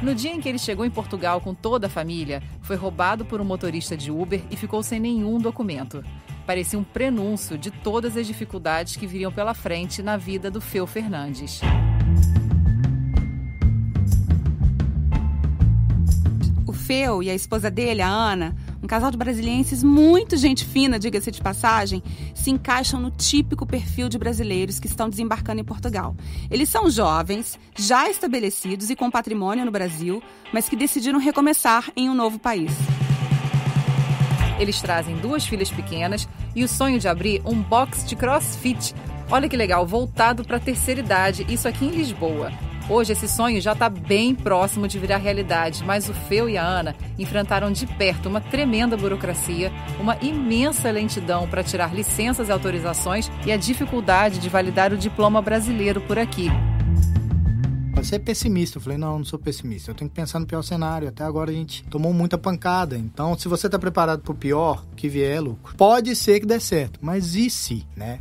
No dia em que ele chegou em Portugal com toda a família, foi roubado por um motorista de Uber e ficou sem nenhum documento. Parecia um prenúncio de todas as dificuldades que viriam pela frente na vida do Feu Fernandes. O Feu e a esposa dele, a Ana, um casal de brasilienses muito gente fina, diga-se de passagem, se encaixam no típico perfil de brasileiros que estão desembarcando em Portugal. Eles são jovens, já estabelecidos e com patrimônio no Brasil, mas que decidiram recomeçar em um novo país. Eles trazem 2 filhas pequenas e o sonho de abrir um box de crossfit. Olha que legal, voltado para a terceira idade, isso aqui em Lisboa. Hoje esse sonho já está bem próximo de virar realidade, mas o Feu e a Ana enfrentaram de perto uma tremenda burocracia, uma imensa lentidão para tirar licenças e autorizações e a dificuldade de validar o diploma brasileiro por aqui. Você é pessimista. Eu falei, não sou pessimista. Eu tenho que pensar no pior cenário. Até agora a gente tomou muita pancada. Então, se você está preparado para o pior, que vier é lucro. Pode ser que dê certo, mas e se, né?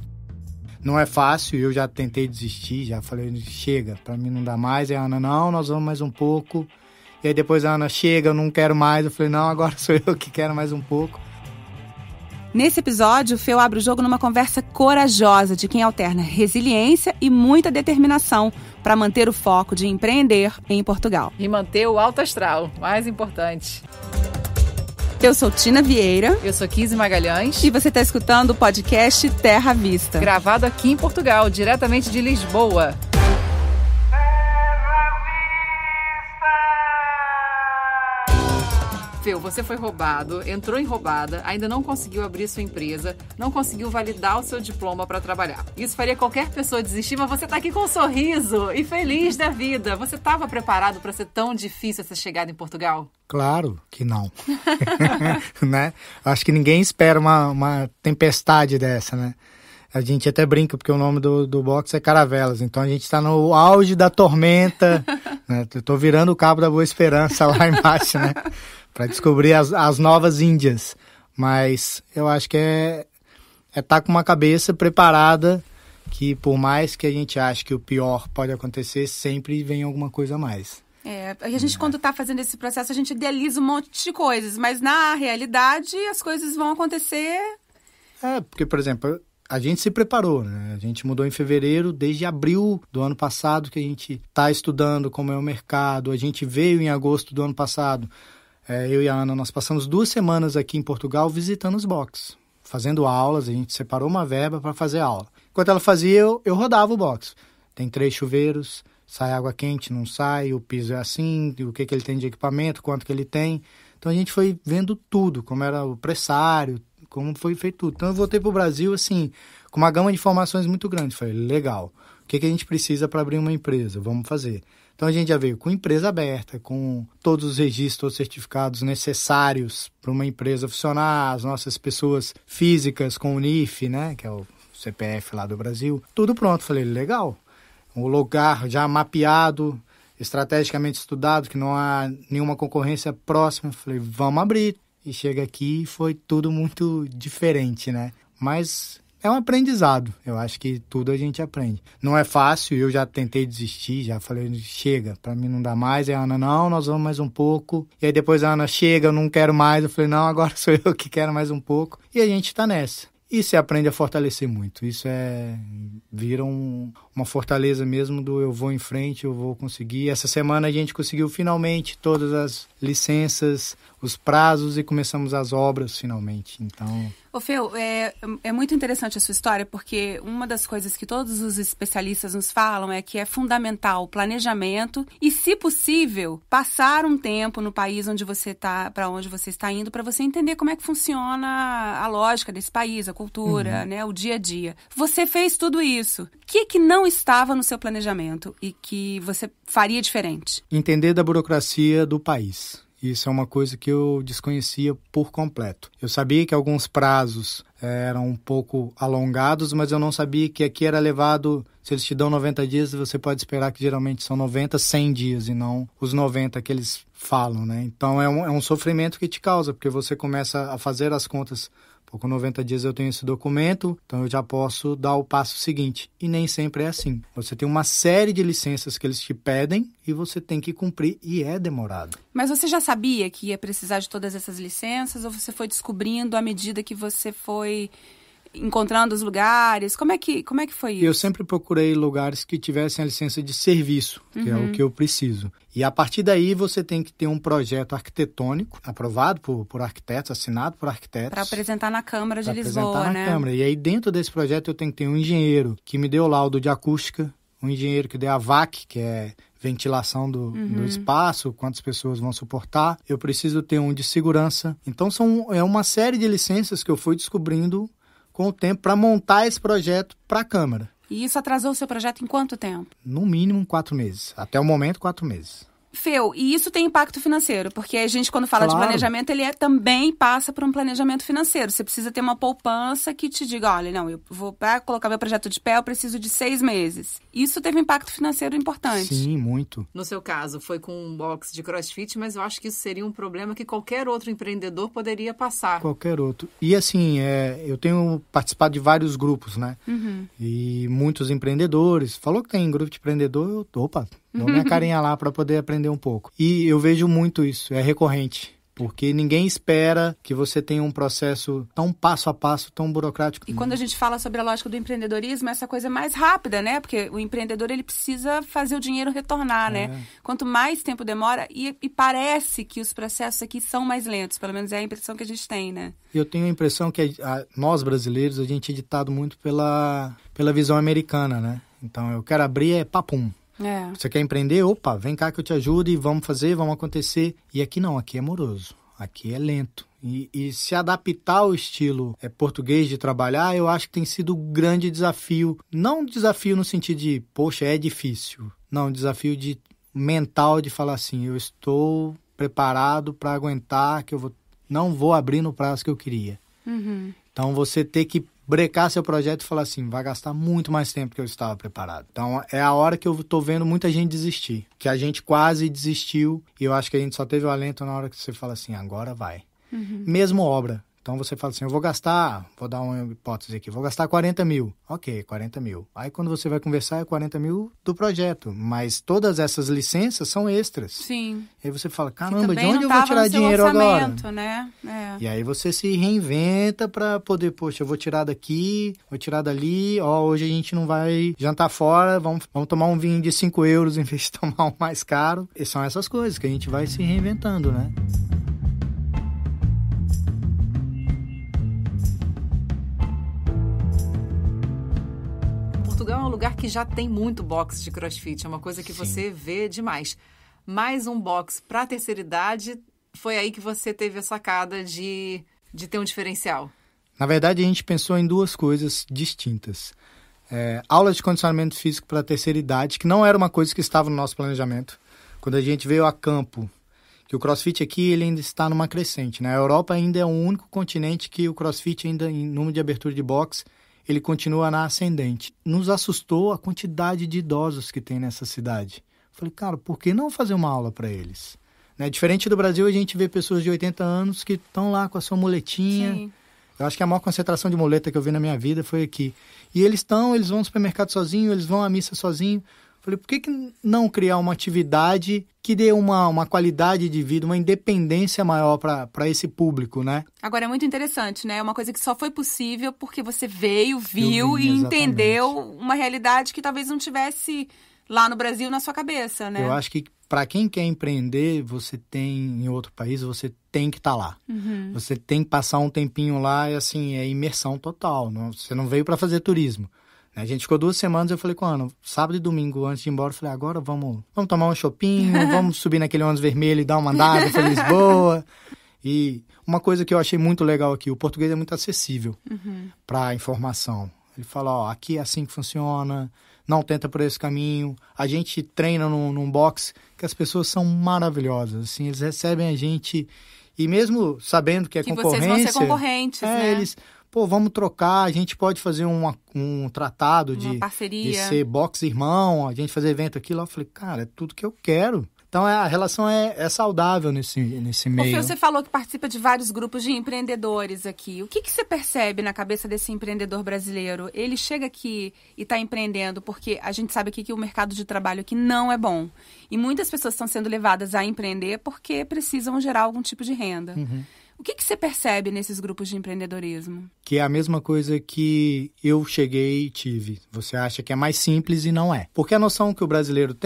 Não é fácil, eu já tentei desistir, já falei, chega, pra mim não dá mais. E a Ana, não, nós vamos mais um pouco. E aí depois a Ana, chega, eu não quero mais. Eu falei, não, agora sou eu que quero mais um pouco. Nesse episódio, o Feu abre o jogo numa conversa corajosa de quem alterna resiliência e muita determinação para manter o foco de empreender em Portugal. E manter o alto astral, mais importante. Eu sou Tina Vieira. Eu sou Kizzy Magalhães. E você está escutando o podcast Terra à Vista. Gravado aqui em Portugal, diretamente de Lisboa. Feu, você foi roubado, entrou em roubada, ainda não conseguiu abrir sua empresa, não conseguiu validar o seu diploma para trabalhar. Isso faria qualquer pessoa desistir, mas você está aqui com um sorriso e feliz da vida. Você estava preparado para ser tão difícil essa chegada em Portugal? Claro que não. Né? Acho que ninguém espera uma tempestade dessa, né? A gente até brinca, porque o nome do box é Caravelas. Então a gente está no auge da tormenta. Né? Eu tô virando o cabo da Boa Esperança lá embaixo, né? Para descobrir as novas Índias. Mas eu acho que é estar com uma cabeça preparada, que por mais que a gente ache que o pior pode acontecer, sempre vem alguma coisa a mais. A gente quando está fazendo esse processo, a gente idealiza um monte de coisas, mas na realidade as coisas vão acontecer. Porque, por exemplo, a gente se preparou, né? A gente mudou em fevereiro, desde abril do ano passado que a gente está estudando como é o mercado. A gente veio em agosto do ano passado. Eu e a Ana, nós passamos 2 semanas aqui em Portugal visitando os boxes, fazendo aulas. A gente separou uma verba para fazer aula. Enquanto ela fazia, eu rodava o box. Tem 3 chuveiros, sai água quente, não sai, o piso é assim, o que ele tem de equipamento, quanto que ele tem. Então a gente foi vendo tudo, como era o pressário, como foi feito tudo. Então eu voltei para o Brasil assim, com uma gama de informações muito grande. Falei, legal, o que a gente precisa para abrir uma empresa? Vamos fazer. Então a gente já veio com empresa aberta, com todos os registros, todos os certificados necessários para uma empresa funcionar, as nossas pessoas físicas com o NIF, né, que é o CPF lá do Brasil, tudo pronto. Falei, legal, o lugar já mapeado, estrategicamente estudado, que não há nenhuma concorrência próxima. Falei, vamos abrir. E chega aqui e foi tudo muito diferente, né? Mas é um aprendizado, eu acho que tudo a gente aprende. Não é fácil, eu já tentei desistir, já falei, chega, pra mim não dá mais. E a Ana, não, nós vamos mais um pouco. E aí depois a Ana, chega, eu não quero mais. Eu falei, não, agora sou eu que quero mais um pouco. E a gente tá nessa. E se aprende a fortalecer muito. Isso vira uma fortaleza mesmo do eu vou em frente, eu vou conseguir. Essa semana a gente conseguiu finalmente todas as licenças, os prazos e começamos as obras finalmente. Então... Ô Feu, é muito interessante a sua história, porque uma das coisas que todos os especialistas nos falam é que é fundamental o planejamento e, se possível, passar um tempo no país onde você está, para onde você está indo, para você entender como é que funciona a lógica desse país, a cultura, né, o dia a dia. Você fez tudo isso. O que não estava no seu planejamento e que você faria diferente? Entender da burocracia do país. Isso é uma coisa que eu desconhecia por completo. Eu sabia que alguns prazos eram um pouco alongados, mas eu não sabia que aqui era levado... Se eles te dão 90 dias, você pode esperar que geralmente são 90, 100 dias e não os 90 que eles falam, né? Então é um sofrimento que te causa, porque você começa a fazer as contas Com 90 dias eu tenho esse documento, então eu já posso dar o passo seguinte. E nem sempre é assim. Você tem uma série de licenças que eles te pedem e você tem que cumprir e é demorado. Mas você já sabia que ia precisar de todas essas licenças ou você foi descobrindo à medida que você foi encontrando os lugares? Como é que foi isso? Eu sempre procurei lugares que tivessem a licença de serviço, que é o que eu preciso. E a partir daí você tem que ter um projeto arquitetônico aprovado por arquitetos, assinado por arquitetos. Para apresentar na Câmara de Lisboa, apresentar na Câmara. E aí dentro desse projeto eu tenho que ter um engenheiro que me dê o laudo de acústica, um engenheiro que dê a VAC, que é ventilação do espaço, quantas pessoas vão suportar. Eu preciso ter um de segurança. Então é uma série de licenças que eu fui descobrindo com o tempo para montar esse projeto para a Câmara. E isso atrasou o seu projeto em quanto tempo? No mínimo 4 meses. Até o momento, 4 meses. Feu, e isso tem impacto financeiro, porque a gente, quando fala de planejamento, ele também passa por um planejamento financeiro. Você precisa ter uma poupança que te diga, olha, não, eu vou para colocar meu projeto de pé, eu preciso de 6 meses. Isso teve um impacto financeiro importante. Sim, muito. No seu caso, foi com um box de CrossFit, mas eu acho que isso seria um problema que qualquer outro empreendedor poderia passar. Qualquer outro. E assim, eu tenho participado de vários grupos, né? E muitos empreendedores. Falou que tem grupo de empreendedor, opa, dou minha carinha lá para poder aprender um pouco. E eu vejo muito isso, é recorrente. Porque ninguém espera que você tenha um processo tão passo a passo, tão burocrático. E quando a gente fala sobre a lógica do empreendedorismo, essa coisa é mais rápida, né? Porque o empreendedor, ele precisa fazer o dinheiro retornar, né? Quanto mais tempo demora, e parece que os processos aqui são mais lentos, pelo menos é a impressão que a gente tem, né? Eu tenho a impressão que nós brasileiros, a gente é ditado muito pela visão americana, né? Então, eu quero abrir, papum. Você quer empreender? Opa, vem cá que eu te ajudo e vamos fazer, vamos acontecer. E aqui não, aqui é moroso, aqui é lento. E se adaptar ao estilo português de trabalhar, eu acho que tem sido um grande desafio. Não desafio no sentido de, poxa, é difícil. Não, desafio mental de falar assim, eu estou preparado para aguentar, que não vou abrir no prazo que eu queria. Então, você ter que brecar seu projeto e falar assim, vai gastar muito mais tempo que eu estava preparado. Então, é a hora que eu estou vendo muita gente desistir. Que a gente quase desistiu e eu acho que a gente só teve o alento na hora que você fala assim, agora vai. Mesmo obra. Então, você fala assim, eu vou gastar, vou dar uma hipótese aqui, vou gastar 40 mil. Ok, 40 mil. Aí, quando você vai conversar, é 40 mil do projeto. Mas todas essas licenças são extras. Sim. E aí você fala, caramba, de onde eu vou tirar dinheiro agora? Né? E aí você se reinventa para poder, poxa, eu vou tirar daqui, vou tirar dali, hoje a gente não vai jantar fora, vamos tomar um vinho de 5 euros em vez de tomar um mais caro. E são essas coisas que a gente vai se reinventando, né? Portugal é um lugar que já tem muito box de CrossFit, é uma coisa que você vê demais. Mais um box para a terceira idade, foi aí que você teve a sacada de ter um diferencial? Na verdade, a gente pensou em 2 coisas distintas. Aula de condicionamento físico para a terceira idade, que não era uma coisa que estava no nosso planejamento. Quando a gente veio a campo, que o CrossFit aqui ele ainda está numa crescente, né? A Europa ainda é o único continente que o CrossFit ainda, em número de abertura de box, ele continua na ascendente. Nos assustou a quantidade de idosos que tem nessa cidade. Falei, cara, por que não fazer uma aula para eles? Né? Diferente do Brasil, a gente vê pessoas de 80 anos que estão lá com a sua muletinha. Sim. Eu acho que a maior concentração de muleta que eu vi na minha vida foi aqui. E eles vão no supermercado sozinho, eles vão à missa sozinho. Falei, por que não criar uma atividade que dê uma qualidade de vida, uma independência maior para esse público, né? Agora, é muito interessante, né? É uma coisa que só foi possível porque você veio, viu e entendeu uma realidade que talvez não tivesse lá no Brasil na sua cabeça, né? Eu acho que para quem quer empreender, você tem em outro país, você tem que estar lá. Você tem que passar um tempinho lá e assim, é imersão total. Você não veio para fazer turismo. A gente ficou 2 semanas, eu falei com a Ana, sábado e domingo, antes de ir embora, eu falei, agora vamos tomar um chopinho, vamos subir naquele ônibus vermelho e dar uma andada para Lisboa. E uma coisa que eu achei muito legal aqui, o português é muito acessível para a informação. Ele fala, aqui é assim que funciona, não tenta por esse caminho. A gente treina num box que as pessoas são maravilhosas, assim, eles recebem a gente, e mesmo sabendo que é concorrência... vocês vão ser concorrentes, né? Eles... vamos trocar, a gente pode fazer um tratado de parceria, de ser boxe irmão, a gente fazer evento aqui lá. Eu falei, cara, é tudo que eu quero. Então, a relação é saudável nesse meio. Você falou que participa de vários grupos de empreendedores aqui. O que você percebe na cabeça desse empreendedor brasileiro? Ele chega aqui e está empreendendo porque a gente sabe aqui que o mercado de trabalho aqui não é bom. E muitas pessoas estão sendo levadas a empreender porque precisam gerar algum tipo de renda. O que você percebe nesses grupos de empreendedorismo? Que é a mesma coisa que eu cheguei e tive. Você acha que é mais simples e não é. Porque a noção que o brasileiro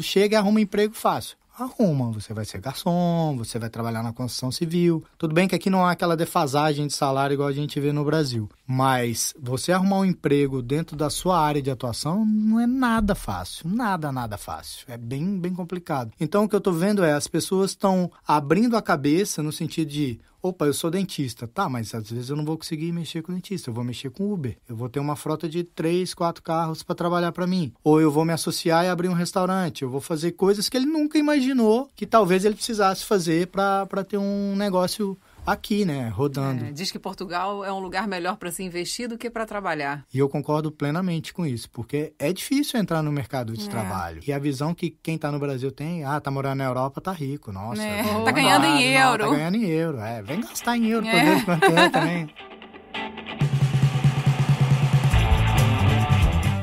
chega e arruma um emprego fácil. Arruma, você vai ser garçom, você vai trabalhar na construção civil. Tudo bem que aqui não há aquela defasagem de salário igual a gente vê no Brasil. Mas você arrumar um emprego dentro da sua área de atuação não é nada fácil. Nada fácil. É bem complicado. Então, o que eu tô vendo as pessoas estão abrindo a cabeça no sentido de... Opa, eu sou dentista. Tá, mas às vezes eu não vou conseguir mexer com dentista. Eu vou mexer com Uber. Eu vou ter uma frota de 3, 4 carros para trabalhar para mim. Ou eu vou me associar e abrir um restaurante. Eu vou fazer coisas que ele nunca imaginou que talvez ele precisasse fazer para ter um negócio aqui, né, rodando. Diz que Portugal é um lugar melhor para se investir do que para trabalhar. E eu concordo plenamente com isso, porque é difícil entrar no mercado de trabalho. E a visão que quem tá no Brasil tem, tá morando na Europa, tá rico, nossa. Tá ganhando em euro. Tá ganhando em euro, vem gastar em euro, poder manter também.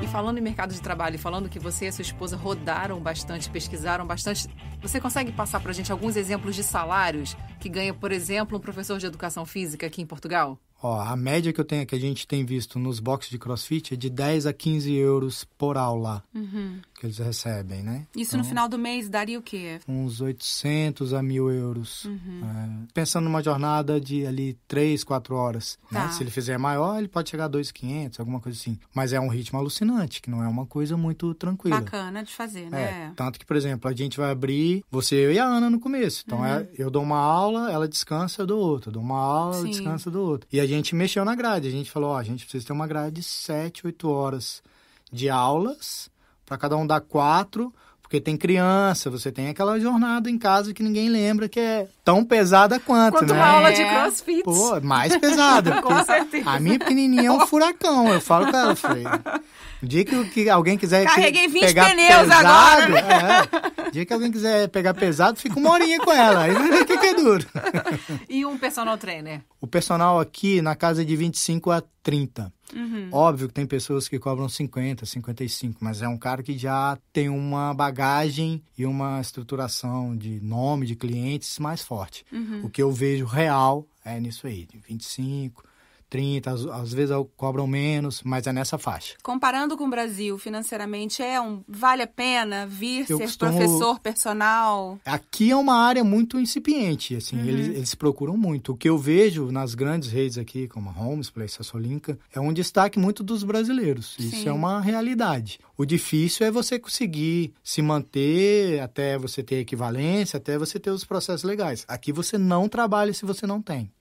Falando em mercado de trabalho e falando que você e a sua esposa rodaram bastante, pesquisaram bastante, você consegue passar pra gente alguns exemplos de salários que ganha, por exemplo, um professor de educação física aqui em Portugal? A média que a gente tem visto nos boxes de CrossFit é de 10 a 15 euros por aula que eles recebem, né? Isso então, no final do mês daria o quê? Uns 800 a 1.000 euros. Pensando numa jornada de ali 3, 4 horas. Né? Se ele fizer maior, ele pode chegar a 2.500, alguma coisa assim. Mas é um ritmo alucinante, que não é uma coisa muito tranquila. Bacana de fazer, né? Tanto que, por exemplo, a gente vai abrir, eu e a Ana no começo. Então, eu dou uma aula, ela descansa, eu dou outra. Eu dou uma aula, ela descansa, eu dou outra. E a gente mexeu na grade. A gente falou, a gente precisa ter uma grade de 7, 8 horas de aulas, para cada um dar 4, porque tem criança, você tem aquela jornada em casa que ninguém lembra que é tão pesada quanto, né? Uma aula de CrossFit. Pô, mais pesada. Com certeza. A minha pequenininha é um furacão, eu falo com ela, falei... O dia que alguém quiser Carreguei 20 pegar pneus pesado, agora. O dia que alguém quiser pegar pesado, fica uma horinha com ela. Aí vai ver o que é duro. E um personal trainer? O personal aqui na casa é de 25 a 30. Óbvio que tem pessoas que cobram 50, 55, mas é um cara que já tem uma bagagem e uma estruturação de nome, de clientes mais forte. O que eu vejo real é nisso aí, de 25, 30, às vezes cobram menos, mas é nessa faixa. Comparando com o Brasil, financeiramente, vale a pena vir ser professor personal? Aqui é uma área muito incipiente, assim, eles procuram muito. O que eu vejo nas grandes redes aqui, como a Homes, Place, a Solinka, é um destaque muito dos brasileiros. Isso é uma realidade. O difícil é você conseguir se manter até você ter equivalência, até você ter os processos legais. Aqui você não trabalha se você não tem.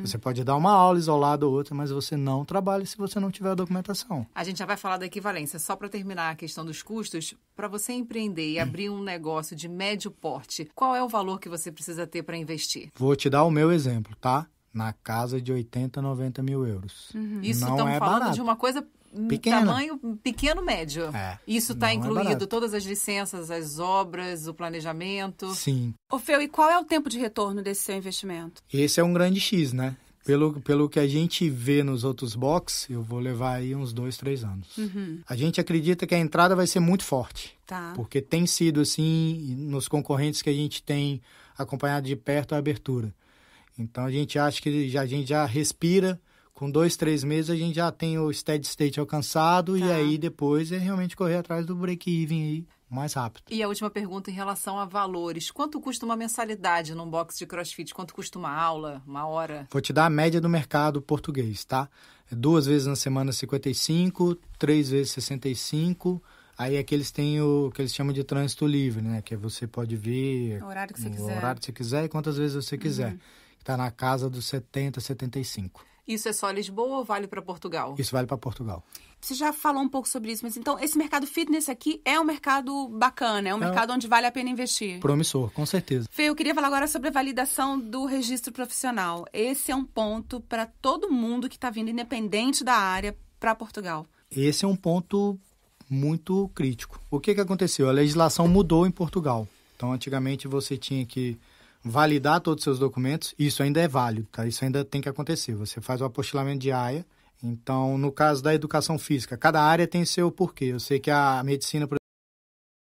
Você pode dar uma aula isolada ou outra, mas você não trabalha se você não tiver a documentação. A gente já vai falar da equivalência. Só para terminar a questão dos custos, para você empreender e abrir um negócio de médio porte, qual é o valor que você precisa ter para investir? Vou te dar o meu exemplo, tá? Na casa de 80, 90 mil euros. Isso não estamos é falando barato. de uma coisa... Pequena. Tamanho pequeno, médio. Isso está incluído todas as licenças, as obras, o planejamento? Sim. Feu, e qual é o tempo de retorno desse seu investimento? Esse é um grande X, né? Pelo que a gente vê nos outros boxes, eu vou levar aí uns 2, 3 anos. A gente acredita que a entrada vai ser muito forte. Porque tem sido assim, nos concorrentes que a gente tem acompanhado de perto a abertura. Então a gente acha que a gente já respira. Com 2, 3 meses a gente já tem o steady state alcançado e aí depois é realmente correr atrás do break-even aí mais rápido. E a última pergunta em relação a valores. Quanto custa uma mensalidade num box de CrossFit? Quanto custa uma aula, uma hora? Vou te dar a média do mercado português, tá? 2 vezes na semana 55, 3 vezes 65... Aí é que eles têm o que eles chamam de trânsito livre, né? Que você pode vir... O horário que você quiser. O horário que você quiser e quantas vezes você quiser. Está na casa dos 70, 75. Isso é só Lisboa ou vale para Portugal? Isso vale para Portugal. Você já falou um pouco sobre isso, mas então esse mercado fitness aqui é um mercado bacana, é um mercado onde vale a pena investir? Promissor, com certeza. Fê, eu queria falar agora sobre a validação do registro profissional. Esse é um ponto para todo mundo que está vindo, independente da área, para Portugal. Esse é um ponto muito crítico. O que aconteceu? A legislação mudou em Portugal. Então, antigamente você tinha que validar todos os seus documentos, isso ainda é válido, tá? Isso ainda tem que acontecer. Você faz o apostilamento de AIA. Então, no caso da educação física, cada área tem seu porquê. Eu sei que a medicina, por